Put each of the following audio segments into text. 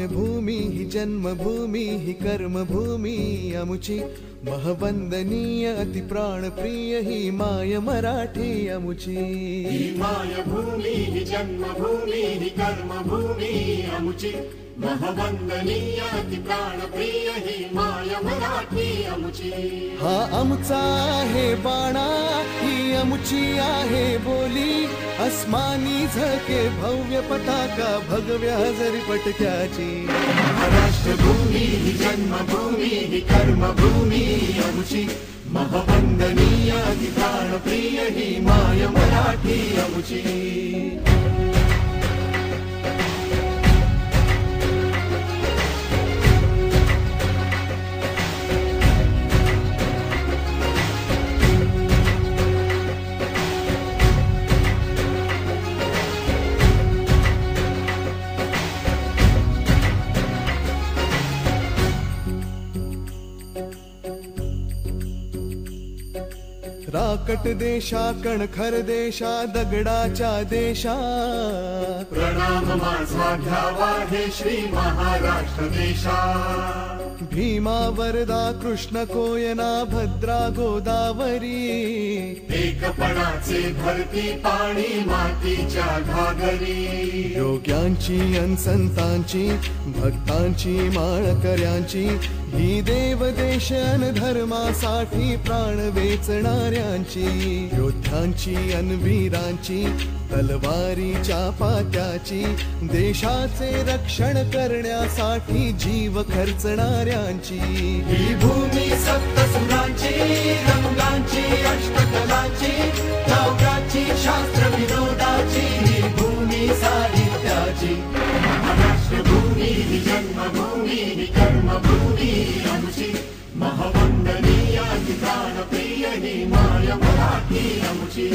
मायभूमी ही जन्मभूमी ही कर्मभूमी अमुची महवंदनीय अति प्राणप्रिय ही माय मराठी अमुची। ही मायभूमी ही जन्मभूमी ही कर्मभूमी अमुची महवंदनीय अति प्राणप्रिय ही माय मराठी अमुची। हा आमचा आहे बाणा ही अमुची आहे बोली अस्मानी झळके भव्य पताका भगव्या जरी पटक्याची। महाराष्ट्रभूमी ही जन्मभूमी ही कर्मभूमी अमुची महवंदनीय अति प्राणप्रिय ही माय मराठी अमुची। राकट देशा कणखर देशा दगडाच्या देशा प्रणाम माझा घ्यावा हे श्री महाराष्ट्र देशा। भीमा वरदा कृष्ण कोयना भद्रा गोदावरी एकपणाचे भरती पाणी मातीच्या घागरी। योग्यांची अनसंतांची भक्तांची माळकऱ्यांची ही देवदेश अन धर्मासाठी प्राण वेचणाऱ्यांची योद्ध्यांची अन वीरांची तलवारीच्या पात्याची देशाचे रक्षण करण्यासाठी जीव खर्चणाऱ्यांची। ही भूमी सप्तसुरांची रंगांची अष्टकलांची काव्याची शास्त्र विनोदाची ही भूमी साहित्याची। महाराष्ट्रभूमी ही जन्मभूमी ही कर्मभूमी अमुची महवंदनीय अति प्राणप्रिय ही माय मराठी अमुची।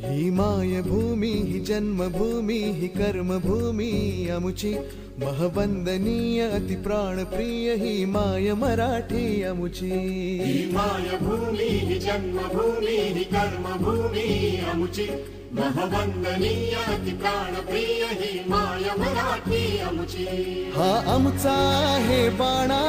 ही मायभूमी ही जन्मभूमी ही कर्मभूमी अमुची महवंदनीय अति प्राणप्रिय ही माय मराठी अमुची। ही मायभूमी ही जन्मभूमी ही कर्मभूमी अमुची महवंदनीय अति प्राणप्रिय ही माय मराठी अमुची। हा आमचा आहे बाणा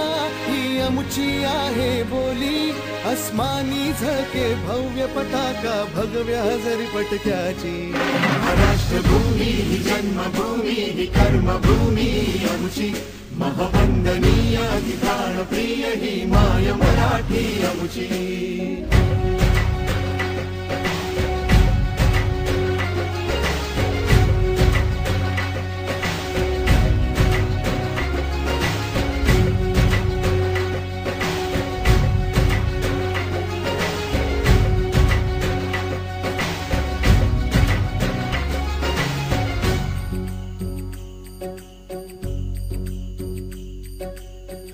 ही अमुची आहे बोली अस्मानी झळके भव्य पताका भगव्या जरी पटक्याची। महाराष्ट्रभूमी ही जन्मभूमी ही कर्मभूमी अमुची महवंदनीय अति प्राणप्रिय ही माय मराठी अमुची।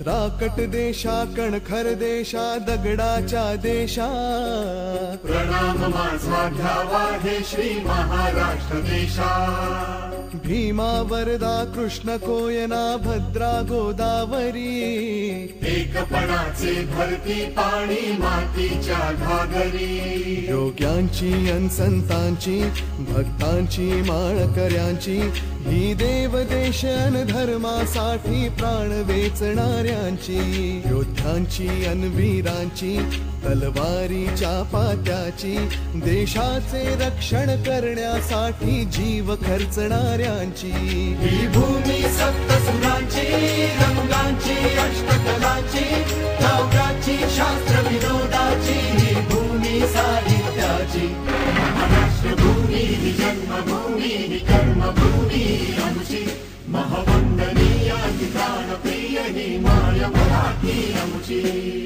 राकट देशा कणखर देशा दगडाच्या देशा प्रणाम माझा घ्यावा हे श्री महाराष्ट्र देशा। भीमा वरदा कृष्ण कोयना भद्रा गोदावरी एकपणाचे भरती पाणी मातीच्या घागरी योग्यांची अन संतांची भक्तांची माळकऱ्यांची ही देवदेश अन धर्मासाठी प्राण वेचणाऱ्यांची योद्ध्यांची अन वीरांची तलवारीच्या पात्याची देशाचे रक्षण करण्यासाठी जीव खर्चणाऱ्यांची ही भूमी सप्तसुरांची रंगांची अष्टकलांची काव्याची शास्त्र विनोदाची ही भूमी साहित्याची महाराष्ट्र भूमी ही जन्मभूमी ही कर्मभूमी आमची महवंदनीय ही प्राणप्रिय ही माय मराठी आमची